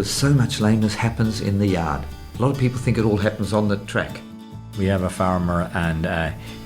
because so much lameness happens in the yard. A lot of people think it all happens on the track. We have a farmer, and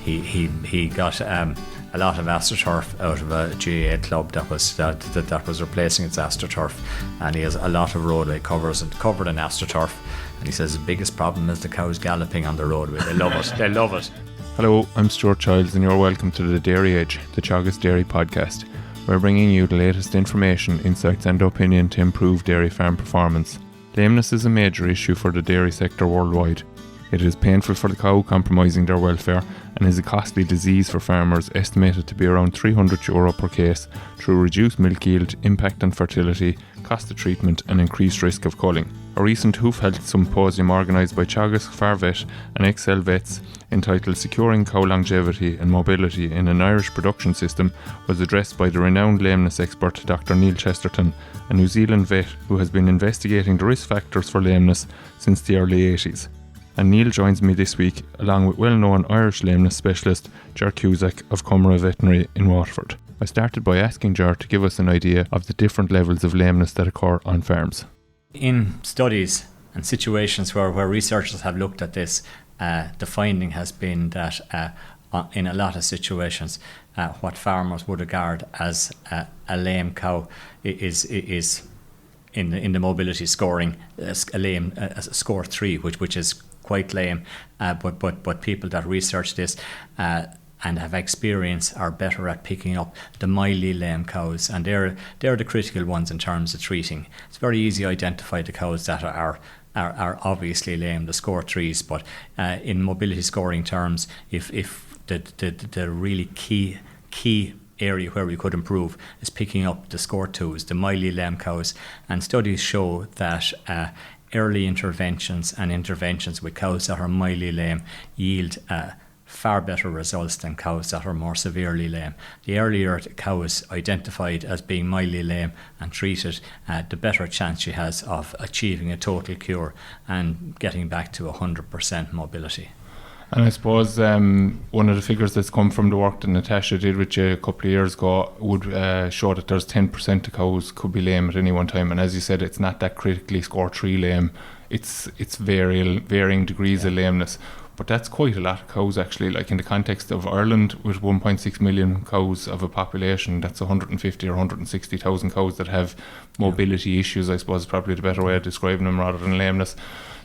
he got a lot of AstroTurf out of a GAA club that was replacing its AstroTurf, and he has a lot of roadway covered in AstroTurf, and he says the biggest problem is the cows galloping on the roadway. They love it. They love it. Hello, I'm Stuart Childs, and you're welcome to the Dairy Edge, the Teagasc Dairy podcast. We're bringing you the latest information, insights and opinion to improve dairy farm performance. Lameness is a major issue for the dairy sector worldwide. It is painful for the cow, compromising their welfare, and is a costly disease for farmers, estimated to be around €300 per case, through reduced milk yield, impact on fertility, cost of treatment and increased risk of culling. A recent hoof health symposium organised by Teagasc, Farvet and Excel Vets, entitled Securing Cow Longevity and Mobility in an Irish Production System, was addressed by the renowned lameness expert Dr. Neil Chesterton, a New Zealand vet who has been investigating the risk factors for lameness since the early 80s. And Neil joins me this week along with well-known Irish lameness specialist Ger Cusack of Comeragh Veterinary in Waterford. I started by asking Ger to give us an idea of the different levels of lameness that occur on farms. In studies and situations where researchers have looked at this, the finding has been that in a lot of situations, what farmers would regard as a lame cow is in the mobility scoring a score 3, which is quite lame. But people that research this and have experience are better at picking up the mildly lame cows, and they're the critical ones in terms of treating. It's very easy to identify the cows that are obviously lame, the score 3s, but in mobility scoring terms, if the really key area where we could improve is picking up the score 2s, the mildly lame cows, and studies show that early interventions with cows that are mildly lame yield far better results than cows that are more severely lame. The earlier the cow is identified as being mildly lame and treated, the better chance she has of achieving a total cure and getting back to 100% mobility. And I suppose one of the figures that's come from the work that Natasha did with you a couple of years ago would show that there's 10% of cows could be lame at any one time. And as you said, it's not that critically score 3 lame. It's varying degrees of lameness. But that's quite a lot of cows, actually. Like in the context of Ireland, with 1.6 million cows of a population, that's 150 or 160,000 cows that have mobility issues, I suppose is probably the better way of describing them rather than lameness.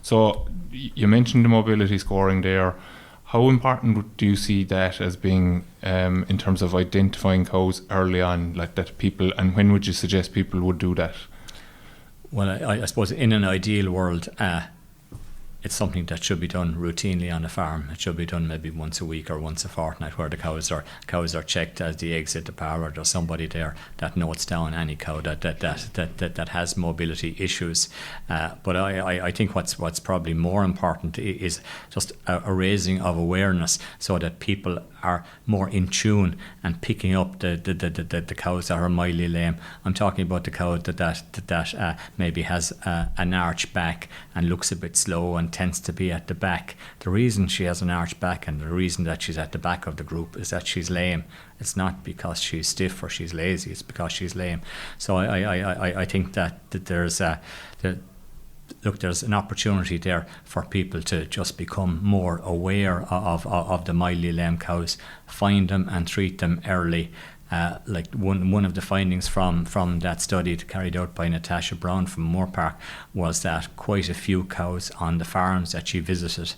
So you mentioned the mobility scoring there. How important do you see that as being in terms of identifying cows early on, like that people, and when would you suggest people would do that? Well, I suppose in an ideal world, it's something that should be done routinely on a farm. It should be done maybe once a week or once a fortnight, where the cows are checked as they exit the parlour. There's somebody there that notes down any cow that has mobility issues. But I think what's probably more important is just a raising of awareness, so that people are more in tune and picking up the cows that are mildly lame. I'm talking about the cow that maybe has an arch back and looks a bit slow and tends to be at the back. The reason she has an arch back and the reason that she's at the back of the group is that she's lame. It's not because she's stiff or she's lazy, it's because she's lame. So I think that there's an opportunity there for people to just become more aware of the mildly lame cows, find them and treat them early. Like one of the findings from that study carried out by Natasha Brown from Moore Park was that quite a few cows on the farms that she visited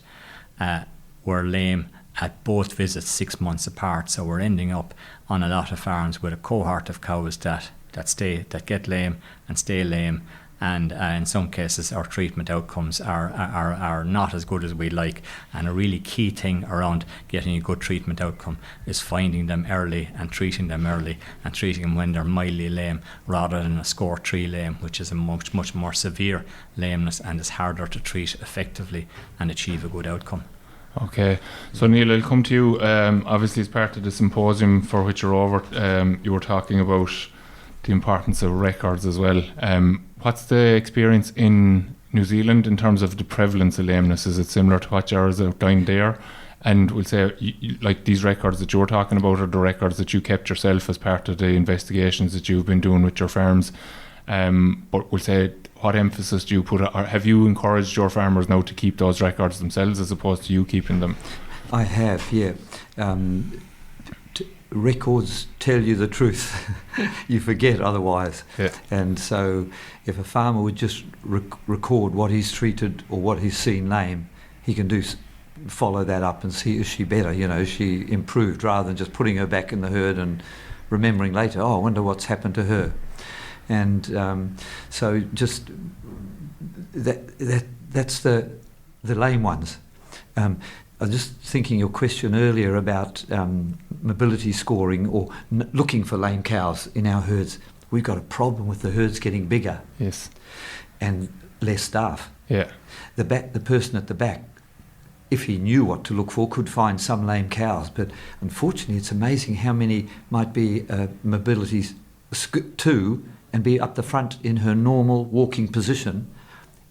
were lame at both visits 6 months apart. So we're ending up on a lot of farms with a cohort of cows that get lame and stay lame. And in some cases, our treatment outcomes are not as good as we'd like. And a really key thing around getting a good treatment outcome is finding them early and treating them early, and treating them when they're mildly lame rather than a score 3 lame, which is a much more severe lameness and is harder to treat effectively and achieve a good outcome. Okay, so Neil, I'll come to you. Obviously, as part of the symposium for which you're over, you were talking about the importance of records as well. What's the experience in New Zealand in terms of the prevalence of lameness? Is it similar to what Ger has outlined there? And we'll say, like these records that you're talking about are the records that you kept yourself as part of the investigations that you've been doing with your farms. But we'll say, what emphasis do you put, or have you encouraged your farmers now to keep those records themselves as opposed to you keeping them? I have, yeah. Records tell you the truth. You forget otherwise. Yeah. And so if a farmer would just record what he's treated or what he's seen lame, he can follow that up and see, is she better, is she improved, rather than just putting her back in the herd and remembering later, I wonder what's happened to her. And so just that's the lame ones. I was just thinking your question earlier about mobility scoring or looking for lame cows in our herds. We've got a problem with the herds getting bigger. Yes. And less staff. Yeah. The person at the back, if he knew what to look for, could find some lame cows. But unfortunately, it's amazing how many might be mobility 2 and be up the front in her normal walking position.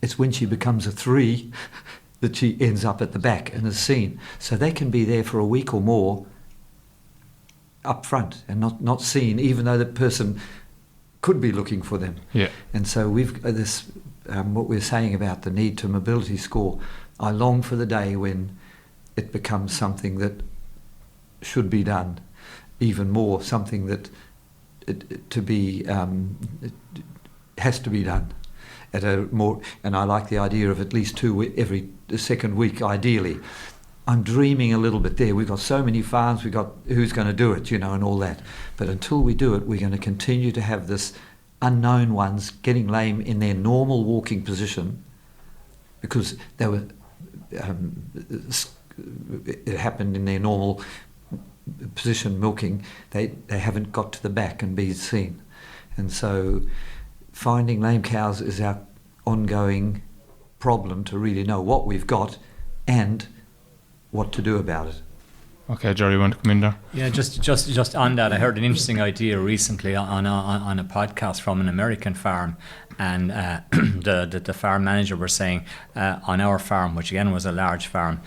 It's when she becomes a 3 that she ends up at the back and is seen. So they can be there for a week or more up front and not seen, even though the person could be looking for them. Yeah. And so we've this what we're saying about the need to mobility score. I long for the day when it becomes something that should be done, even more something that it has to be done at a more. And I like the idea of at least 2 every second week, ideally. I'm dreaming a little bit there. We've got so many farms, we've got who's going to do it, and all that. But until we do it, we're going to continue to have this unknown ones getting lame in their normal walking position because they were it happened in their normal position milking. They haven't got to the back and been seen. And so finding lame cows is our ongoing problem, to really know what we've got and what to do about it. Okay, Jerry, you want to come in there? Yeah, just on that, I heard an interesting idea recently on a podcast from an American farm, and the farm manager was saying on our farm, which again was a large farm,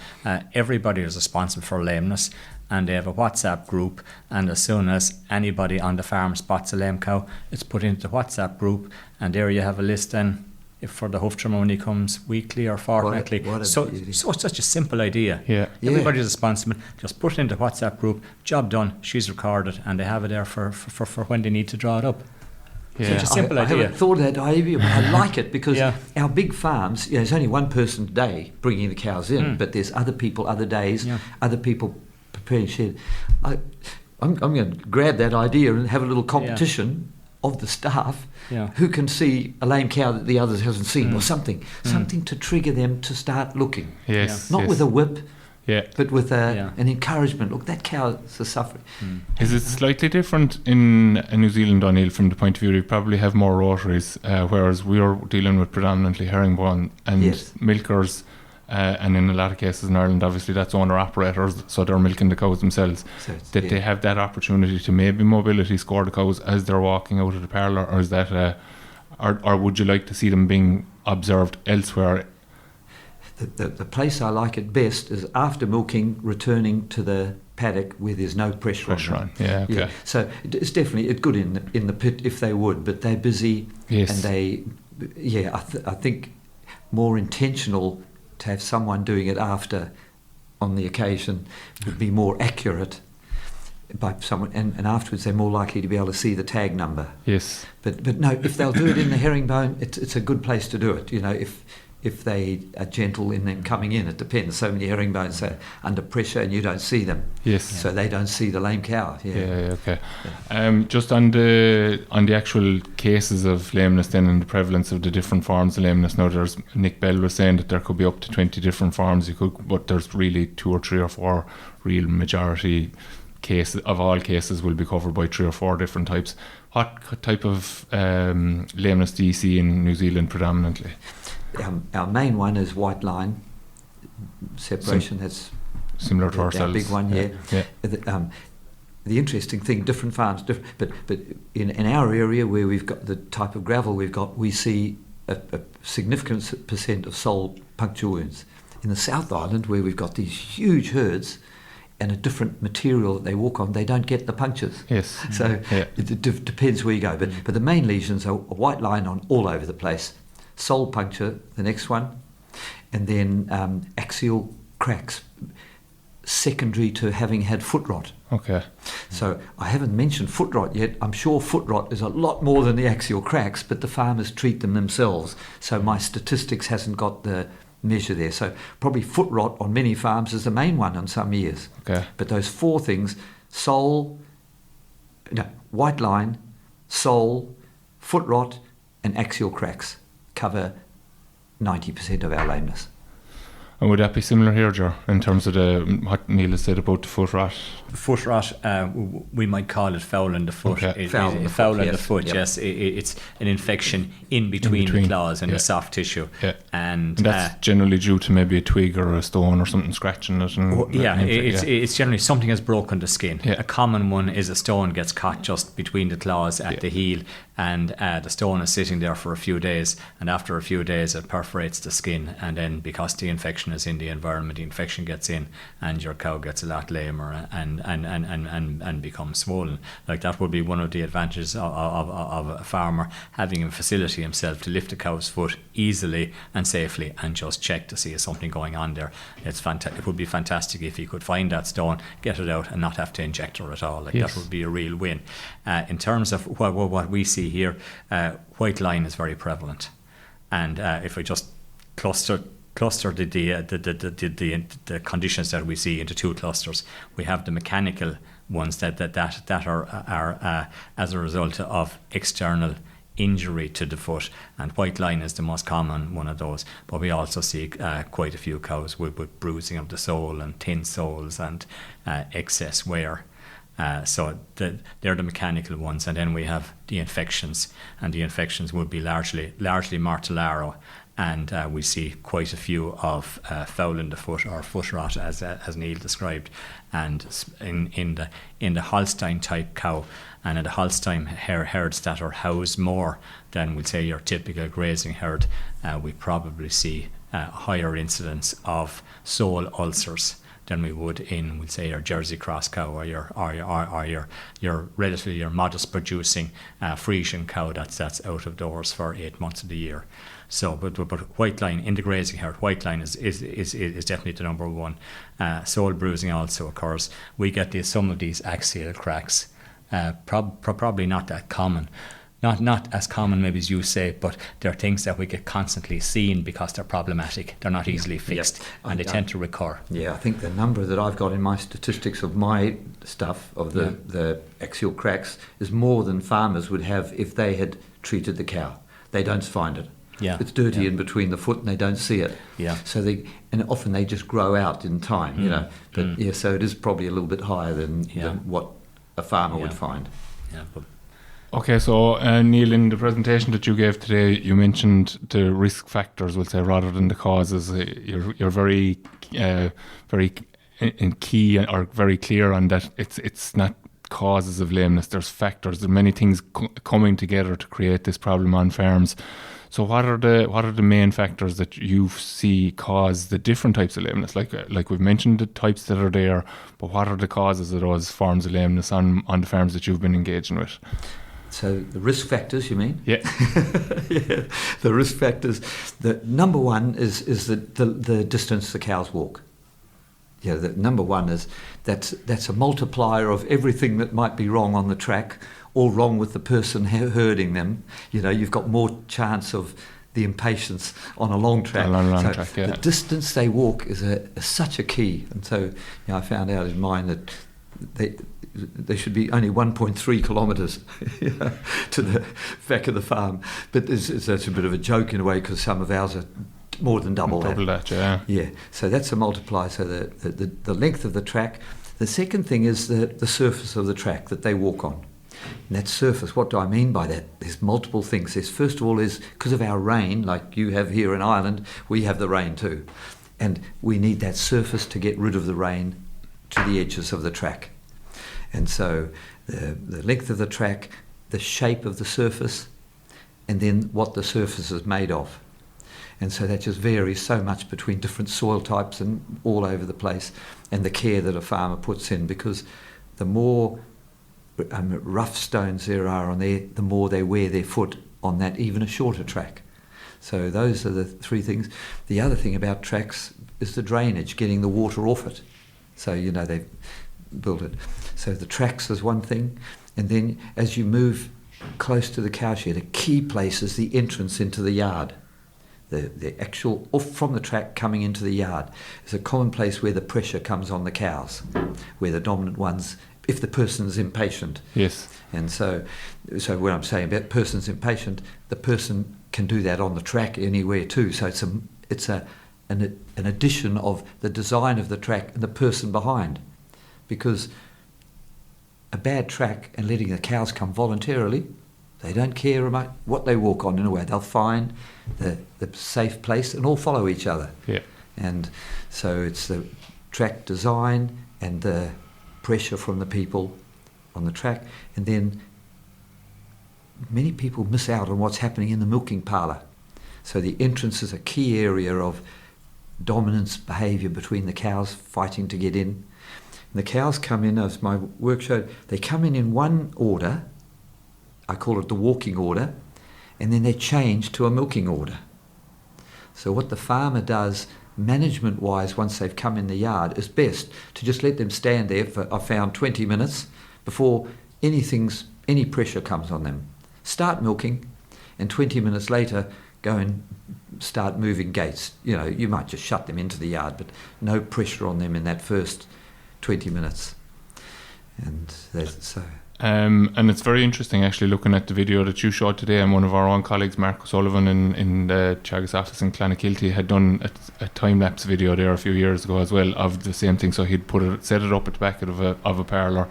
everybody is responsible for lameness, and they have a WhatsApp group, and as soon as anybody on the farm spots a lame cow, it's put into the WhatsApp group, and there you have a list then if for the hoof trimmer when he comes weekly or fortnightly. So it's such a simple idea. Yeah. Everybody's responsible. Just put it into WhatsApp group. Job done. She's recorded, and they have it there for when they need to draw it up. Yeah. Such a simple idea. I haven't thought of that idea, but I like it because Yeah. our big farms, there's only one person a day bringing the cows in, but there's other people, other days, other people preparing shed. I'm going to grab that idea and have a little competition of the staff who can see a lame cow that the others hasn't seen, or something to trigger them to start looking. Yes. Not with a whip, Yeah. but with an encouragement. Look, that cow is suffering. Is it slightly different in New Zealand, O'Neill, from the point of view you probably have more rotaries, whereas we are dealing with predominantly herringbone and milkers, and in a lot of cases in Ireland, obviously that's owner-operators, so they're milking the cows themselves. So they have that opportunity to maybe mobility score the cows as they're walking out of the parlour, or is that, or would you like to see them being observed elsewhere? The place I like it best is after milking, returning to the paddock where there's no pressure on. Yeah, okay. Yeah. So it's definitely good in the pit if they would, but they're busy and they, I think more intentional to have someone doing it after on the occasion would be more accurate by someone, and afterwards they're more likely to be able to see the tag number. Yes. But no, if they'll do it in the herringbone, it's a good place to do it. If they are gentle in them coming in, it depends. So many herringbones are under pressure and you don't see them. Yes. So they don't see the lame cow. Okay. Just on the actual cases of lameness then and the prevalence of the different forms of lameness. Now, there's Nick Bell was saying that there could be up to 20 different forms but there's really 2 or 3 or 4 real majority cases of all cases will be covered by 3 or 4 different types. What type of lameness do you see in New Zealand predominantly? Our main one is white line separation. That's similar to ourselves. Our big one, The interesting thing, different farms, but in our area where we've got the type of gravel we've got, we see a significant percent of sole puncture wounds. In the South Island, where we've got these huge herds, and a different material that they walk on, they don't get the punctures. Yes. So Yeah. it depends where you go. But the main lesions are a white line on all over the place. Sole puncture, the next one, and then axial cracks, secondary to having had foot rot. Okay. So I haven't mentioned foot rot yet. I'm sure foot rot is a lot more than the axial cracks, but the farmers treat them themselves. So my statistics hasn't got the measure there. So probably foot rot on many farms is the main one on some years. Okay. But those four things, white line, sole, foot rot, and axial cracks cover 90% of our lameness. And would that be similar here, Ger, in terms of what Neil has said about the foot rot? Foot rot, we might call it foul in the foot. Okay. Foul in the foot, Yep. yes. It's an infection in between the claws and the soft tissue. Yeah. And that's generally due to maybe a twig or a stone or something scratching it. It's generally something has broken the skin. Yeah. A common one is a stone gets caught just between the claws at the heel, and the stone is sitting there for a few days, and after a few days it perforates the skin, and then because the infection is in the environment, the infection gets in and your cow gets a lot lamer and becomes swollen. Like, that would be one of the advantages of a farmer having a facility himself to lift a cow's foot easily and safely and just check to see if something going on there. It would be fantastic if he could find that stone, get it out, and not have to inject her at all. That would be a real win. In terms of what we see here, white line is very prevalent, and if we just cluster the conditions that we see into two clusters, we have the mechanical ones that are as a result of external injury to the foot, and white line is the most common one of those. But we also see quite a few cows with bruising of the sole and thin soles and excess wear. So they're the mechanical ones, and then we have the infections, and the infections would be largely Martellaro, and we see quite a few of foul in the foot or foot rot, as Neil described, and in the Holstein type cow and in the Holstein herds that are housed more than, we'll say, your typical grazing herd, we probably see a higher incidence of sole ulcers than we would in, we'll say, your Jersey cross cow or your relatively your modest producing Frisian cow that's out of doors for 8 months of the year. So, but white line in the grazing herd, white line is definitely the number one. Sole bruising also occurs. We get some of these axial cracks, probably not that common. Not as common maybe as you say, but they're things that we get constantly seen because they're problematic. They're not easily fixed, and they tend to recur. Yeah, I think the number that I've got in my statistics of my stuff, of the axial cracks, is more than farmers would have if they had treated the cow. They don't find it. Yeah. It's dirty in between the foot and they don't see it. Yeah. So often they just grow out in time, But so it is probably a little bit higher than what a farmer would find. Yeah, but Okay, so Neil, in the presentation that you gave today, you mentioned the risk factors, we'll say, rather than the causes. You're very, very key or very clear on that. It's not causes of lameness. There's factors. There are many things coming together to create this problem on farms. So what are the main factors that you see cause the different types of lameness? Like we've mentioned the types that are there, but what are the causes of those forms of lameness on the farms that you've been engaging with? So the risk factors, you mean? Yeah. Yeah. The risk factors. The number one is the distance the cows walk. Yeah, the number one is that's a multiplier of everything that might be wrong on the track or wrong with the person herding them. You've got more chance of the impatience on a long track. Track, yeah. The distance they walk is such a key. And so I found out in mine that they should be only 1.3 kilometres to the back of the farm. But that's a bit of a joke in a way, because some of ours are more than double that. Yeah. Yeah, so that's a multiplier. So the length of the track. The second thing is the surface of the track that they walk on. And that surface, what do I mean by that? There's multiple things. First of all is because of our rain, like you have here in Ireland, we have the rain too. And we need that surface to get rid of the rain to the edges of the track. And so the length of the track, the shape of the surface, and then what the surface is made of. And so that just varies so much between different soil types and all over the place, and the care that a farmer puts in, because the more rough stones there are on there, the more they wear their foot on that, even a shorter track. So those are the three things. The other thing about tracks is the drainage, getting the water off it. So, they've built it. So the tracks is one thing. And then as you move close to the cowshed, a key place is the entrance into the yard. The actual, off from the track coming into the yard is a common place where the pressure comes on the cows, where the dominant ones, if the person's impatient. Yes. And so when I'm saying about person's impatient, the person can do that on the track anywhere too. So it's an addition of the design of the track and the person behind, because a bad track and letting the cows come voluntarily, they don't care about what they walk on in a way. They'll find the safe place and all follow each other. Yeah. And so it's the track design and the pressure from the people on the track. And then many people miss out on what's happening in the milking parlour. So the entrance is a key area of dominance behaviour between the cows fighting to get in. And the cows come in, as my work showed, they come in one order. I call it the walking order, and then they're changed to a milking order. So what the farmer does management-wise once they've come in the yard is best to just let them stand there for, I found, 20 minutes before any pressure comes on them. Start milking, and 20 minutes later go and start moving gates. You might just shut them into the yard, but no pressure on them in that first 20 minutes. And so... and it's very interesting actually looking at the video that you showed today, and one of our own colleagues, Mark O'Sullivan in the Teagasc office in Clonakilty, had done a time-lapse video there a few years ago as well of the same thing. So he'd set it up at the back of a parlour,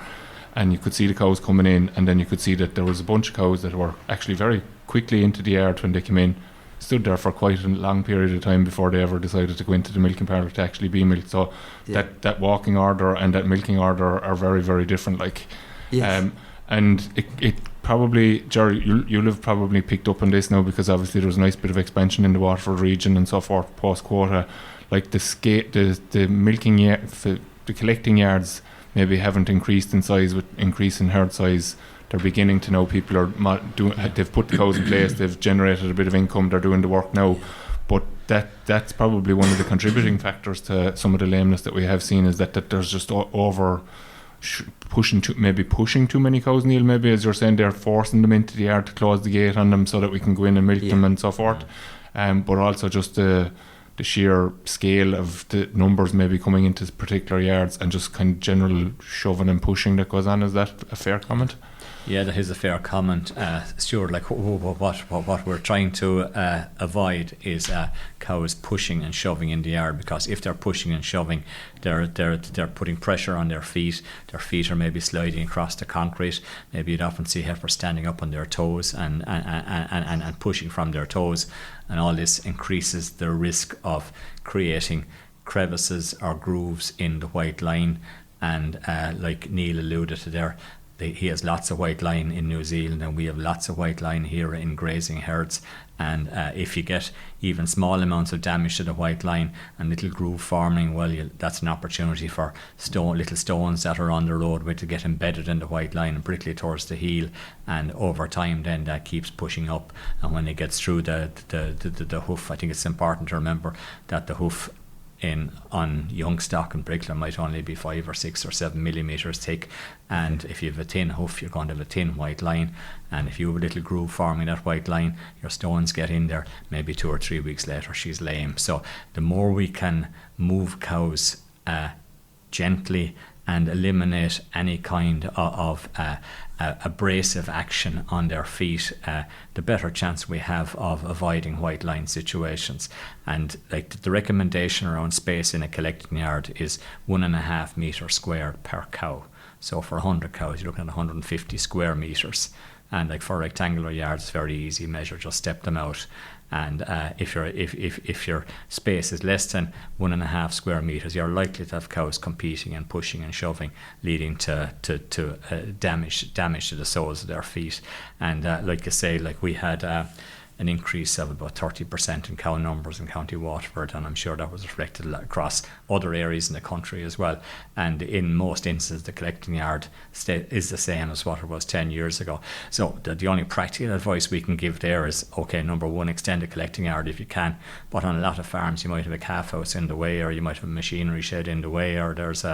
and you could see the cows coming in, and then you could see that there was a bunch of cows that were actually very quickly into the yard when they came in, stood there for quite a long period of time before they ever decided to go into the milking parlour to actually be milked. So that walking order and that milking order are very, very different. Yes. And it probably, Ger, you'll have probably picked up on this now, because obviously there's a nice bit of expansion in the Waterford region and so forth post quota. Like the milking the collecting yards maybe haven't increased in size with increase in herd size. They're beginning to know people are they've put the cows in place, they've generated a bit of income, they're doing the work now. But that's probably one of the contributing factors to some of the lameness that we have seen, is that there's just pushing too many cows, Neil. Maybe, as you're saying, they're forcing them into the yard to close the gate on them so that we can go in and milk them and so forth. But also just the sheer scale of the numbers maybe coming into particular yards, and just kind of general shoving and pushing that goes on. Is that a fair comment? Yeah, that is a fair comment, Stuart. Like what we're trying to avoid is cows pushing and shoving in the yard, because if they're pushing and shoving, they're putting pressure on their feet. Their feet are maybe sliding across the concrete. Maybe you'd often see heifers standing up on their toes and pushing from their toes, and all this increases the risk of creating crevices or grooves in the white line. And like Neil alluded to there, he has lots of white line in New Zealand, and we have lots of white line here in grazing herds. And if you get even small amounts of damage to the white line and little groove forming, well, that's an opportunity for little stones that are on the roadway to get embedded in the white line, and particularly towards the heel. And over time, then that keeps pushing up. And when it gets through the hoof, I think it's important to remember that the hoof on young stock in particular might only be 5 or 6 or 7 millimeters thick, and if you have a thin hoof, you're going to have a thin white line. And if you have a little groove forming that white line, your stones get in there, maybe 2 or 3 weeks later she's lame. So the more we can move cows gently and eliminate any kind of abrasive action on their feet, the better chance we have of avoiding white line situations. And like the recommendation around space in a collecting yard is 1.5 meters squared per cow. So for 100 cows, you're looking at 150 square meters. And like for rectangular yards, it's very easy measure, just step them out. And if your space is less than 1.5 square meters, you're likely to have cows competing and pushing and shoving, leading to damage to the soles of their feet. And like you say, like we had an increase of about 30% in cow numbers in County Waterford, and I'm sure that was reflected across other areas in the country as well. And in most instances, the collecting yard is the same as what it was 10 years ago. So the only practical advice we can give there is, okay, number one, extend the collecting yard if you can. But on a lot of farms, you might have a calf house in the way, or you might have a machinery shed in the way, or there's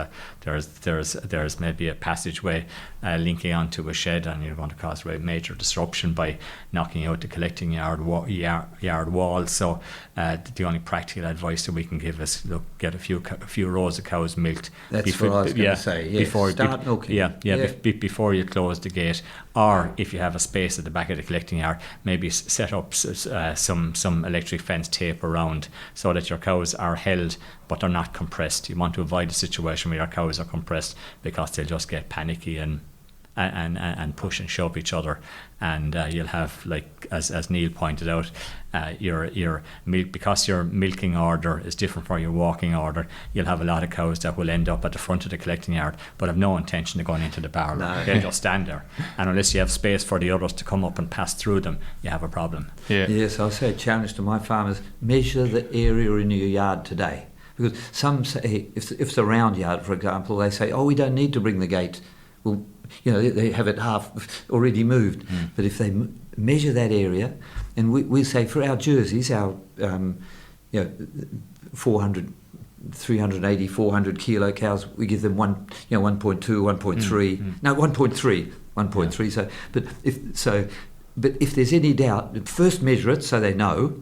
maybe a passageway linking onto a shed, and you're going to cause a major disruption by knocking out the collecting yard wall. So the only practical advice that we can give is, look, get a few rows of cows milked. That's what I was going to say. Yeah. Start milking. Before you close the gate, or if you have a space at the back of the collecting yard, maybe set up some electric fence tape around so that your cows are held but they're not compressed. You want to avoid a situation where your cows are compressed, because they'll just get panicky and push and shove each other, and you'll have, like as Neil pointed out, your milk, because your milking order is different from your walking order. You'll have a lot of cows that will end up at the front of the collecting yard but have no intention of going into the parlour. No. They'll just stand there, and unless you have space for the others to come up and pass through them, you have a problem. Yes, I'll say a challenge to my farmers: measure the area in your yard today. Because some say, if it's a round yard, for example, they say, oh, we don't need to bring the gate. Well, they have it half already moved. But if they measure that area, and we say for our jerseys, our 400, 380, 400 kilo cows, we give them 1.2, 1.3, no, 1.3. So, but if there's any doubt, first measure it so they know.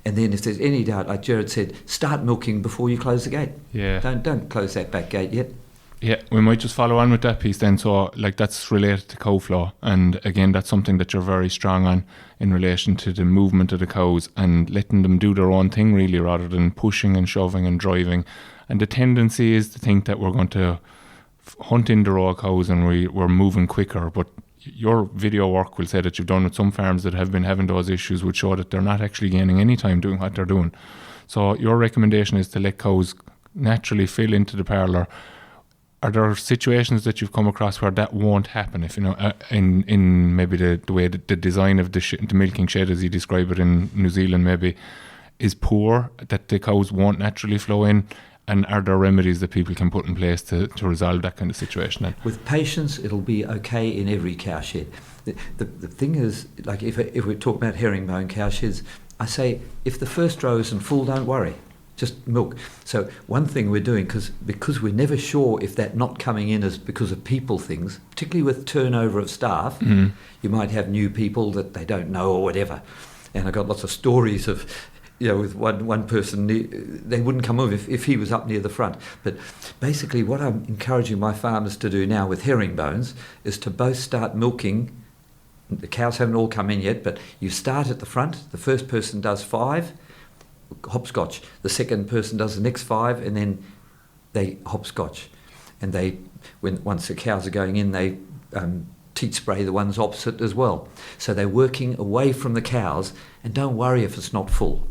And then if there's any doubt, like Gerard said, start milking before you close the gate. Yeah. Don't close that back gate yet. Yeah, we might just follow on with that piece then. So, like, that's related to cow flow, and again, that's something that you're very strong on in relation to the movement of the cows and letting them do their own thing, really, rather than pushing and shoving and driving. And the tendency is to think that we're going to hunt in the raw cows and we're moving quicker, but your video work will say that you've done with some farms that have been having those issues would show that they're not actually gaining any time doing what they're doing. So your recommendation is to let cows naturally fill into the parlour. Are there situations that you've come across where that won't happen? If in maybe the way the design of the milking shed, as you describe it in New Zealand, maybe is poor, that the cows won't naturally flow in? And are there remedies that people can put in place to resolve that kind of situation then? With patience, it'll be okay in every cow shed. The thing is, like if we talk about herringbone cow sheds, I say if the first row isn't full, don't worry, just milk. So one thing we're doing, because we're never sure if that not coming in is because of people things, particularly with turnover of staff, you might have new people that they don't know or whatever. And I got lots of stories of, with one person, they wouldn't come over if he was up near the front. But basically what I'm encouraging my farmers to do now with herringbones is to both start milking. The cows haven't all come in yet, but you start at the front. The first person does 5, hopscotch. The second person does the next 5, and then they hopscotch. And once the cows are going in, they teat spray the ones opposite as well. So they're working away from the cows, and don't worry if it's not full.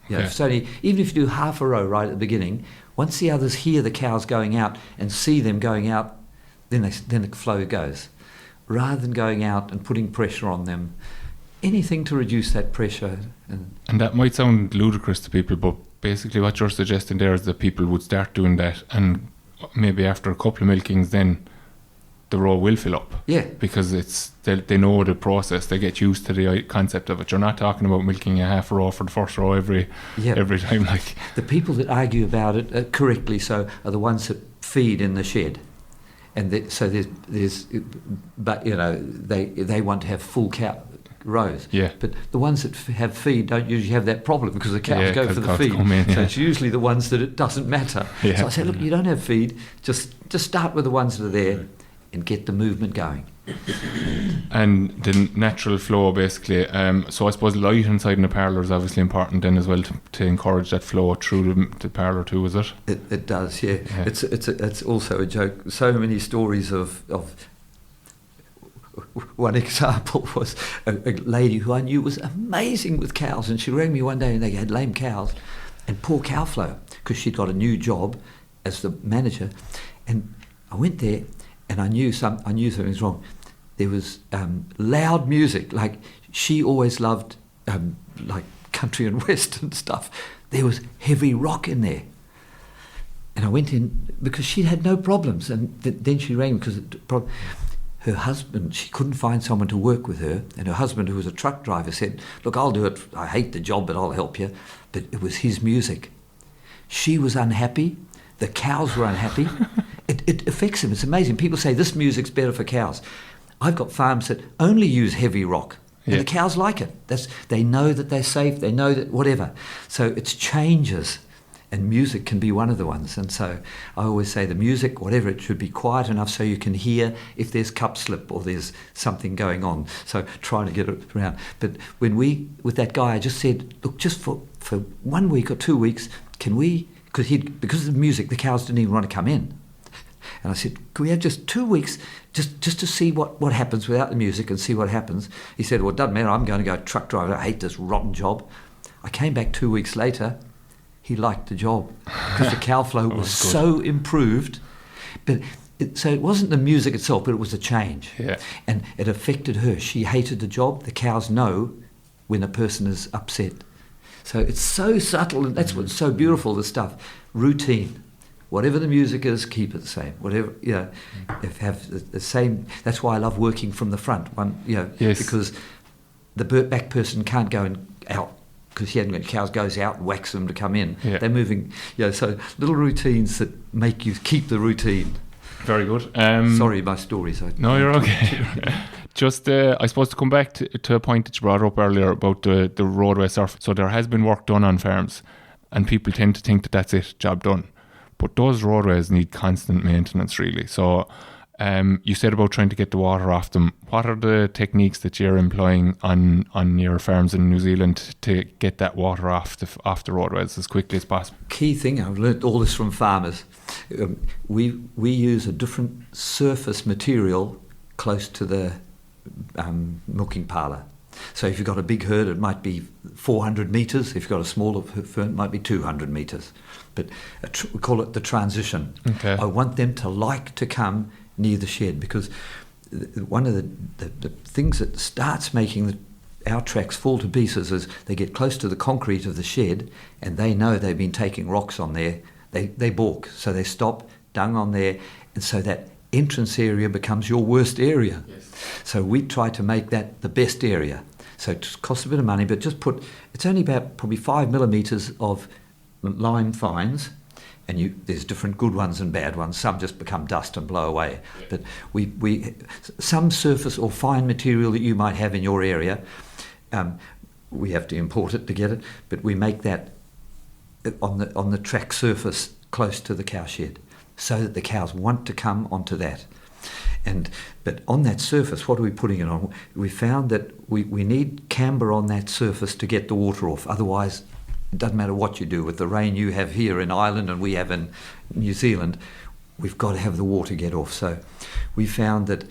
If it's only, even if you do half a row right at the beginning, once the others hear the cows going out and see them going out, then the flow goes. Rather than going out and putting pressure on them, anything to reduce that pressure. And that might sound ludicrous to people, but basically what you're suggesting there is that people would start doing that, and maybe after a couple of milkings, then the row will fill up. Yeah. Because they know the process, they get used to the concept of it. You're not talking about milking a half a row for the first row every time. Like the people that argue about it correctly so are the ones that feed in the shed. And so there's but they want to have full cow rows. Yeah. But the ones that have feed don't usually have that problem because the cows go for the feed. So it's usually the ones that it doesn't matter. Yeah. So I say, look, you don't have feed, just start with the ones that are there and get the movement going. And the natural flow, basically. So I suppose light inside in the parlour is obviously important then as well to encourage that flow through the parlour too, is it? It does, yeah. It's also a joke. So many stories of one example was a lady who I knew was amazing with cows, and she rang me one day and they had lame cows and poor cow flow because she'd got a new job as the manager. And I went there and I knew something was wrong. There was loud music. Like she always loved like country and western stuff, there was heavy rock in there. And I went in because she had no problems. And then she rang because her husband, she couldn't find someone to work with her. And her husband, who was a truck driver, said, look, I'll do it. I hate the job, but I'll help you. But it was his music. She was unhappy. The cows were unhappy. It affects them. It's amazing. People say this music's better for cows. I've got farms that only use heavy rock. And the cows like it. They know that they're safe. They know that whatever. So it's changes. And music can be one of the ones. And so I always say the music, whatever, it should be quiet enough so you can hear if there's cup slip or there's something going on. So trying to get it around. But with that guy, I just said, look, just for 1 week or 2 weeks, can we, because of the music, the cows didn't even want to come in. And I said, can we have just 2 weeks just to see what happens without the music and see what happens? He said, well, it doesn't matter, I'm going to go truck driver. I hate this rotten job. I came back 2 weeks later. He liked the job because the cow flow was so improved. So it wasn't the music itself, but it was the change. Yeah. And it affected her. She hated the job. The cows know when a person is upset. So it's so subtle, and that's what's so beautiful, the stuff. Routine. Whatever the music is, keep it the same. Whatever, have the same. That's why I love working from the front. Yes. Because the back person can't go out. Because he hadn't got cows, goes out and whacks them to come in. Yeah. They're moving, so little routines that make you keep the routine. Very good. Sorry, my stories. No, you're okay. Just, I suppose, to come back to a point that you brought up earlier about the roadway surf. So there has been work done on farms, and people tend to think that that's it, job done. But those roadways need constant maintenance, really. So you said about trying to get the water off them. What are the techniques that you're employing on your farms in New Zealand to get that water off the roadways as quickly as possible? Key thing, I've learnt all this from farmers. We use a different surface material close to the milking parlour. So if you've got a big herd, it might be 400 metres. If you've got a smaller herd, it might be 200 metres. But we call it the transition. Okay. I want them to like to come near the shed, because one of the things that starts making our tracks fall to pieces is they get close to the concrete of the shed and they know they've been taking rocks on there. They balk, so they stop, dung on there, and so that entrance area becomes your worst area. Yes. So we try to make that the best area. So it costs a bit of money, but it's only about probably 5 millimetres of lime fines. And there's different good ones and bad ones. Some just become dust and blow away. Yeah. But we some surface or fine material that you might have in your area, we have to import it to get it. But we make that on the track surface close to the cow shed, so that the cows want to come onto that. But on that surface, what are we putting it on? We found that we need camber on that surface to get the water off. Otherwise, it doesn't matter what you do with the rain you have here in Ireland and we have in New Zealand, we've got to have the water get off. So we found that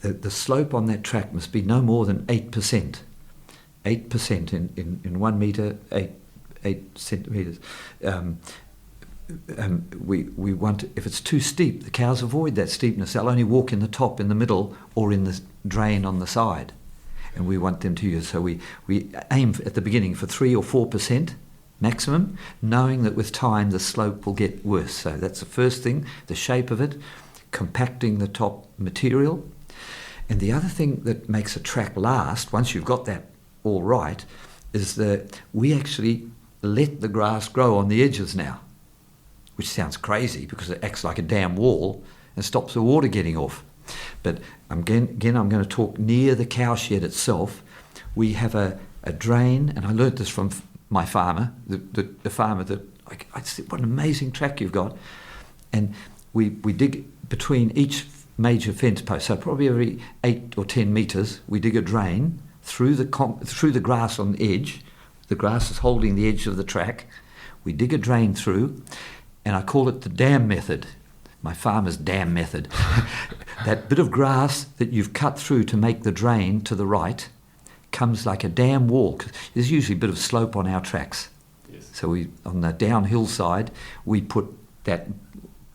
the slope on that track must be no more than 8%. 8% in 1 metre, 8 centimetres. We want, if it's too steep, the cows avoid that steepness. They'll only walk in the top, in the middle, or in the drain on the side. And we want them to use. So we aim at the beginning for 3 or 4% maximum, knowing that with time the slope will get worse. So that's the first thing, the shape of it, compacting the top material. And the other thing that makes a track last, once you've got that all right, is that we actually let the grass grow on the edges now, which sounds crazy because it acts like a damn wall and stops the water getting off. But again, I'm going to talk near the cow shed itself. We have a drain, and I learnt this from my farmer, the farmer that I said, what an amazing track you've got. And we dig between each major fence post, so probably every 8 or 10 metres, we dig a drain through the grass on the edge. The grass is holding the edge of the track. We dig a drain through, and I call it the dam method. My farmer's dam method. That bit of grass that you've cut through to make the drain to the right comes like a dam wall. There's usually a bit of slope on our tracks. Yes. So on the downhill side, we put that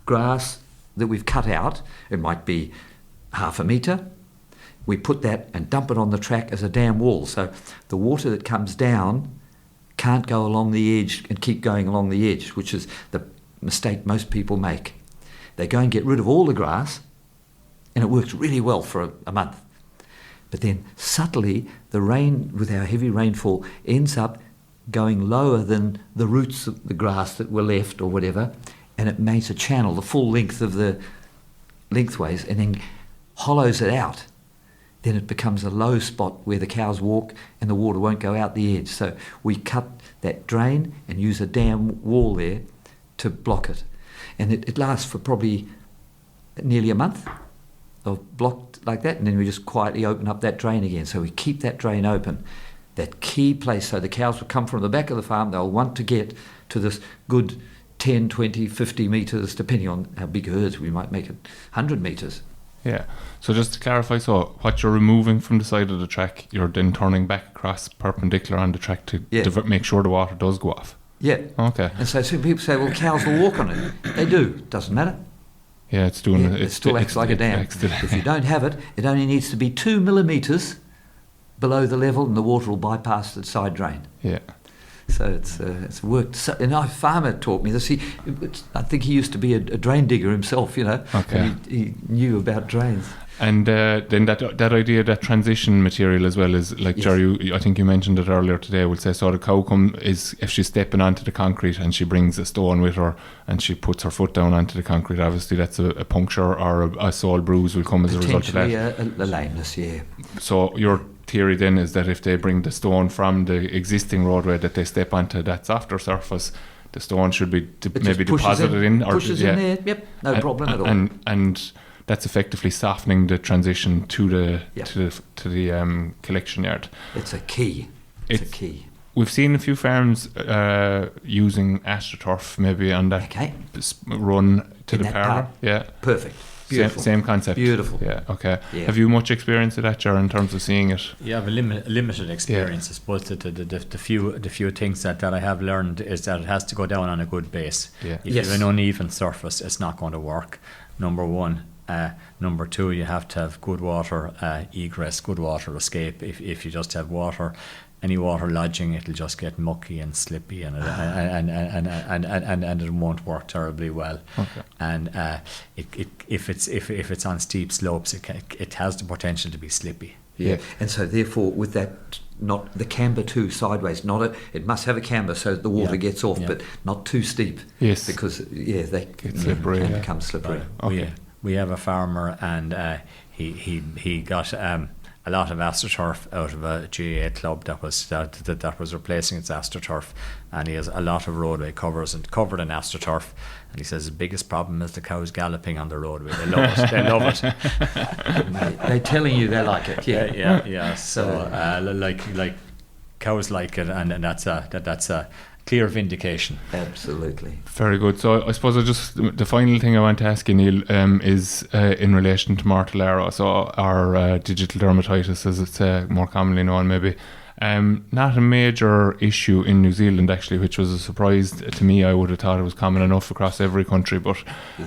grass that we've cut out. It might be 0.5 metre. we put that and dump it on the track as a dam wall. So the water that comes down can't go along the edge and keep going along the edge, which is the mistake most people make. They go and get rid of all the grass, and it works really well for a month. But then subtly, the rain, with our heavy rainfall, ends up going lower than the roots of the grass that were left or whatever, and it makes a channel the full length of the lengthways and then hollows it out. Then it becomes a low spot where the cows walk and the water won't go out the edge. So we cut that drain and use a dam wall there to block it. And it lasts for probably nearly a month of blocked like that, and then we just quietly open up that drain again. So we keep that drain open, that key place, so the cows will come from the back of the farm, they'll want to get to this good 10, 20, 50 metres, depending on how big herds, we might make it 100 metres. Yeah. So just to clarify, so what you're removing from the side of the track, you're then turning back across perpendicular on the track to make sure the water does go off. Yeah. Okay. And so some people say, well, cows will walk on it. They do. Doesn't matter. Yeah, it's doing it. It still acts like a dam. If you don't have it, it only needs to be 2 millimetres below the level, and the water will bypass the side drain. Yeah. So it's worked. So, and our farmer taught me this. I think he used to be a drain digger himself, you know. Okay. And he knew about drains. And then that idea, that transition material as well, is like, Yes. Ger, I think you mentioned it earlier today, we'll say, so the cow is, if she's stepping onto the concrete and she brings a stone with her and she puts her foot down onto the concrete, obviously that's a puncture or a sole bruise will come as a result of that. Potentially a lameness, yeah. So your theory then is that if they bring the stone from the existing roadway, that they step onto that softer surface, the stone should be maybe deposited in. Pushes in there, yep, no problem at all. And that's effectively softening the transition to the collection yard. It's a key. It's a key. We've seen a few farms using astroturf maybe on that run to in the parlour. Part. Yeah, perfect. Beautiful. Same concept. Beautiful. Yeah. Okay. Yeah. Have you much experience with that, Ger, in terms of seeing it? You have a limited experience. I suppose the few things that I have learned is that it has to go down on a good base. Yeah. If you have an uneven surface, it's not going to work. Number one. Number two, you have to have good water egress, good water escape. If you just have any water lodging, it'll just get mucky and slippy, and it won't work terribly well. Okay. And if it's on steep slopes, it has the potential to be slippy. Yeah. And so therefore, with that, not the camber too sideways, it must have a camber so that the water gets off, but not too steep. Yes. Because they get slippery. Can become slippery. Okay. We have a farmer, and he got a lot of astroturf out of a GAA club that was replacing its astroturf, and he has a lot of roadway covers and covered in astroturf. And he says the biggest problem is the cows galloping on the roadway. They love it. They love it. They're telling you they like it. Yeah. Yeah. So like cows like it, and that's a clear vindication. Absolutely. Very good. So I suppose the final thing I want to ask you, Neil, is in relation to mortellaro, so our digital dermatitis, as it's more commonly known, maybe. Not a major issue in New Zealand, actually, which was a surprise to me. I would have thought it was common enough across every country, but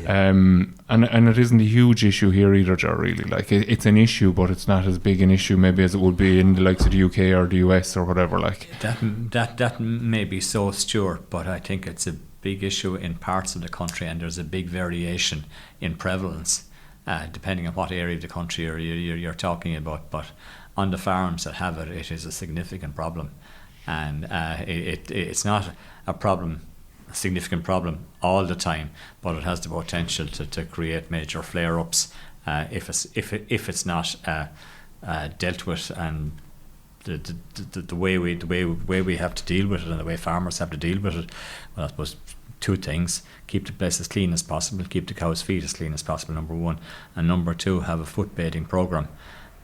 and it isn't a huge issue here either, Ger, really. Like it's an issue, but it's not as big an issue maybe as it would be in the likes of the UK or the US or whatever. Like that may be so, Stuart, but I think it's a big issue in parts of the country, and there's a big variation in prevalence depending on what area of the country you're talking about. But on the farms that have it, it is a significant problem, and it's not a significant problem all the time, but it has the potential to create major flare-ups if it's not dealt with, and the way we have to deal with it, and the way farmers have to deal with it. Well, I suppose two things: keep the place as clean as possible, keep the cow's feet as clean as possible, number one, and number two, have a foot bathing program.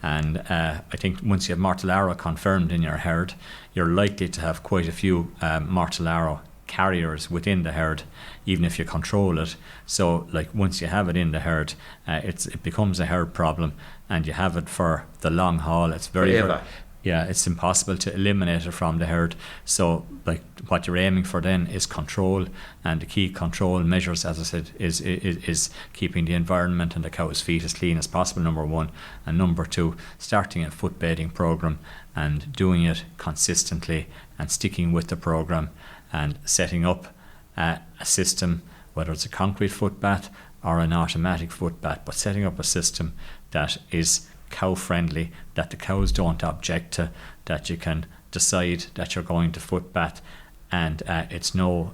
And I think once you have mortellaro confirmed in your herd, you're likely to have quite a few mortellaro carriers within the herd, even if you control it. So like once you have it in the herd, it becomes a herd problem, and you have it for the long haul. It's very it's impossible to eliminate it from the herd. So like what you're aiming for then is control, and the key control measures, as I said, is keeping the environment and the cow's feet as clean as possible, number one, and number two, starting a foot bathing program and doing it consistently and sticking with the program and setting up a system, whether it's a concrete foot bath or an automatic foot bath, but setting up a system that is cow friendly, that the cows don't object to, that you can decide that you're going to foot bath, and it's no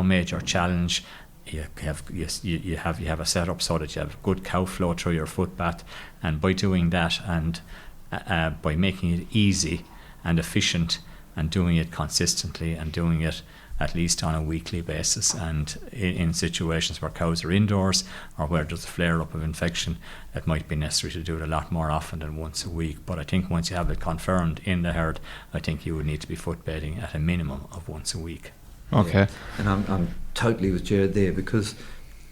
major challenge. You have a setup so that you have good cow flow through your foot bath, and by doing that and by making it easy and efficient and doing it consistently and doing it at least on a weekly basis, and in situations where cows are indoors or where there's a flare-up of infection, it might be necessary to do it a lot more often than once a week. But I think once you have it confirmed in the herd, I think you would need to be foot bathing at a minimum of once a week. Okay. Yeah. And I'm totally with Jared there, because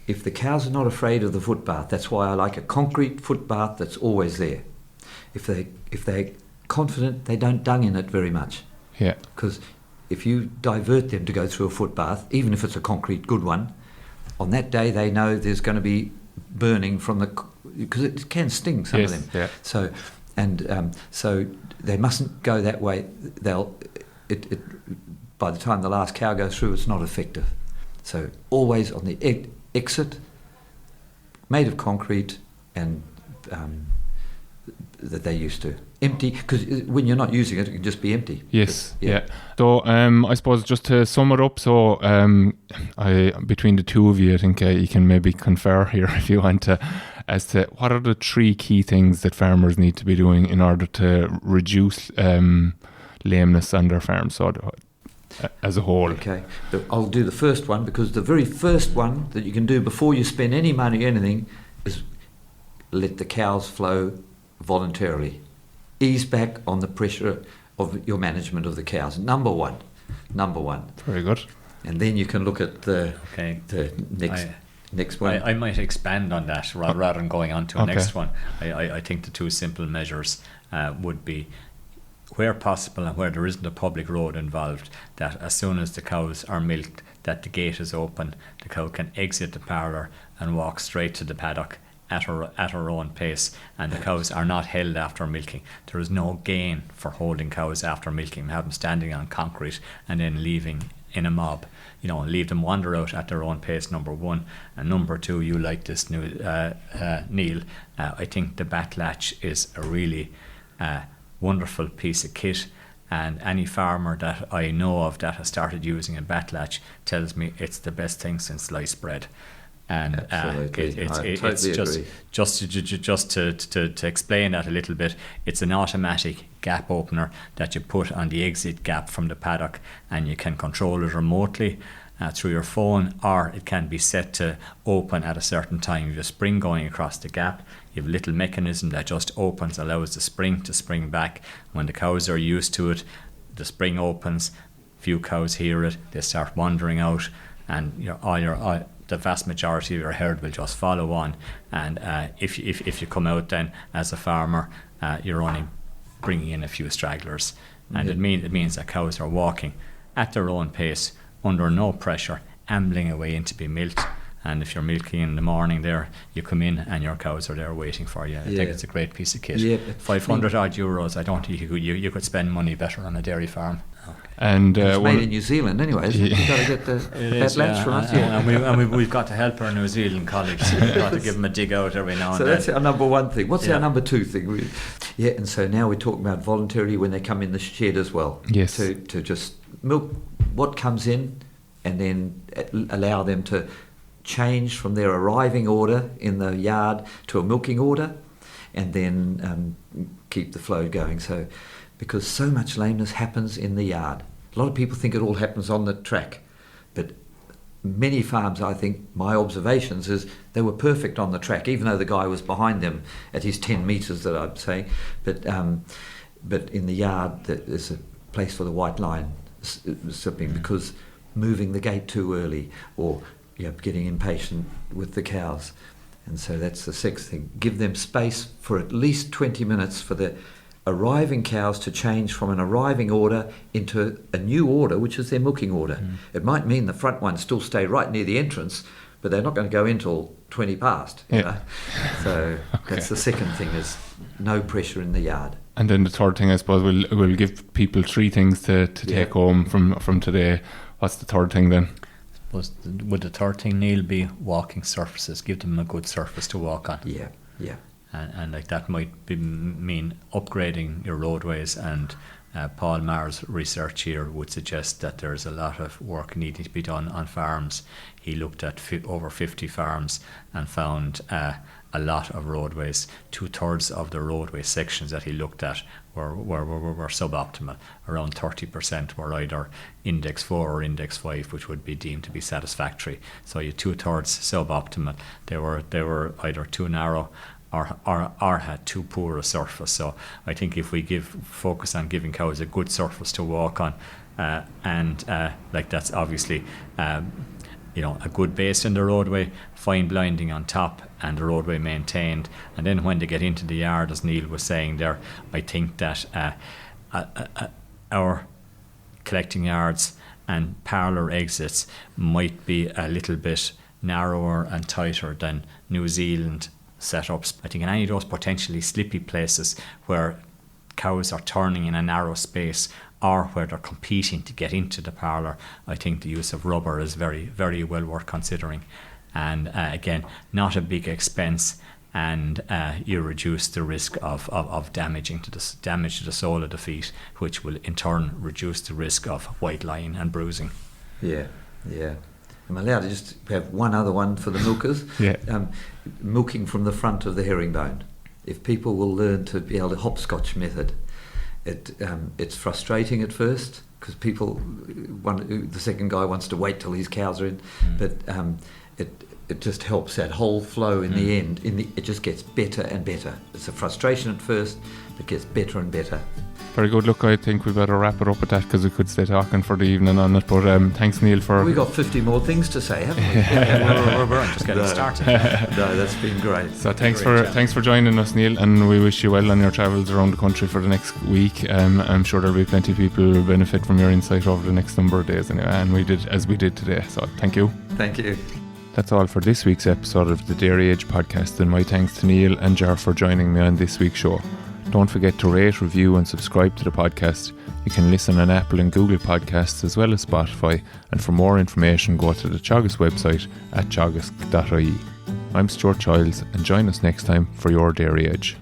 if the cows are not afraid of the foot bath, that's why I like a concrete foot bath that's always there. If they're confident, they don't dung in it very much. Yeah. Because if you divert them to go through a foot bath, even if it's a concrete good one, on that day they know there's going to be burning from because it can sting some of them. Yeah. So they mustn't go that way. By the time the last cow goes through, it's not effective. So always on the exit, made of concrete, and that they used to empty, because when you're not using it, it can just be empty. Yes. Yeah. So I suppose just to sum it up, so between the two of you, I think you can maybe confer here if you want to, as to what are the three key things that farmers need to be doing in order to reduce lameness on their farm, so as a whole. Okay, but I'll do the first one, because the very first one that you can do before you spend any money or anything is let the cows flow voluntarily. Ease back on the pressure of your management of the cows. Number one. Very good. And then you can look at the next one. I might expand on that rather than going on to the next one. I think the two simple measures would be, where possible and where there isn't a public road involved, that as soon as the cows are milked, that the gate is open, the cow can exit the parlour and walk straight to the paddock at her own pace, and the cows are not held after milking. There is no gain for holding cows after milking, have them standing on concrete and then leaving in a mob. Leave them wander out at their own pace, number one. And number two, you like this, Neil, I think the bat latch is a really wonderful piece of kit, and any farmer that I know of that has started using a bat latch tells me it's the best thing since sliced bread. And it's just to explain that a little bit, it's an automatic gap opener that you put on the exit gap from the paddock, and you can control it remotely through your phone, or it can be set to open at a certain time. You have a spring going across the gap. You have a little mechanism that just opens, allows the spring to spring back. When the cows are used to it, the spring opens. Few cows hear it, they start wandering out, and the vast majority of your herd will just follow on. And if you come out then as a farmer, you're only bringing in a few stragglers, and it means that cows are walking at their own pace, under no pressure, ambling away in to be milked. And if you're milking in the morning there, you come in and your cows are there waiting for you. I think it's a great piece of kit. Yeah, 500 odd euros. I don't think you could spend money better on a dairy farm. Okay. And it's made in New Zealand anyways. You've got to get that latch from us. And we've got to help our New Zealand colleagues. We've got to give them a dig out every now and then. So that's our number one thing. What's our number two thing? And so now we're talking about voluntarily when they come in the shed as well. Yes. To just milk what comes in, and then allow them to change from their arriving order in the yard to a milking order, and then keep the flow going. So, because so much lameness happens in the yard. A lot of people think it all happens on the track, but many farms, I think, my observations is they were perfect on the track, even though the guy was behind them at his 10 metres that I'm saying. But in the yard, there's a place for the white line slipping, because moving the gate too early, or getting impatient with the cows. And so that's the sixth thing. Give them space for at least 20 minutes for the arriving cows to change from an arriving order into a new order, which is their milking order. It might mean the front ones still stay right near the entrance, but they're not going to go in till 20 past. You know? So that's the second thing, is no pressure in the yard. And then the third thing, I suppose, we'll give people 3 things to take home from today. What's the third thing then? Would the third thing, Neil, be walking surfaces? Give them a good surface to walk on. Yeah. And like that might mean upgrading your roadways, and Paul Marr's research here would suggest that there's a lot of work needing to be done on farms. He looked at over 50 farms and found a lot of roadways. 2/3 of the roadway sections that he looked at were suboptimal. Around 30% were either index 4 or index 5, which would be deemed to be satisfactory. So you 2/3 suboptimal. They were either too narrow or had too poor a surface. So I think if we focus on giving cows a good surface to walk on, and like that's obviously a good base in the roadway, fine blinding on top, and the roadway maintained, and then when they get into the yard, as Neil was saying there, I think that our collecting yards and parlour exits might be a little bit narrower and tighter than New Zealand setups. I think in any of those potentially slippy places where cows are turning in a narrow space, or where they're competing to get into the parlour, I think the use of rubber is very, very well worth considering. And again, not a big expense, and you reduce the risk of damage to the sole of the feet, which will in turn reduce the risk of white line and bruising. Yeah. I'm allowed to just have one other one for the milkers. Milking from the front of the herringbone. If people will learn to be able to hopscotch method, it's frustrating at first because the second guy wants to wait till his cows are in, but it just helps that whole flow in the end. It just gets better and better. It's a frustration at first, but gets better and better. Very good. Look, I think we better wrap it up with that because we could stay talking for the evening on it. But thanks, Neil, for... We got 50 more things to say, haven't we? We're just getting started. No, that's been great. So thanks for joining us, Neil, and we wish you well on your travels around the country for the next week. I'm sure there'll be plenty of people who will benefit from your insight over the next number of days anyway, and we did today. So thank you. Thank you. That's all for this week's episode of the Dairy Age podcast, and my thanks to Neil and Ger for joining me on this week's show. Don't forget to rate, review and subscribe to the podcast. You can listen on Apple and Google Podcasts as well as Spotify, and for more information go to the Teagasc website at teagasc.ie. I'm Stuart Childs, and join us next time for your Dairy Age.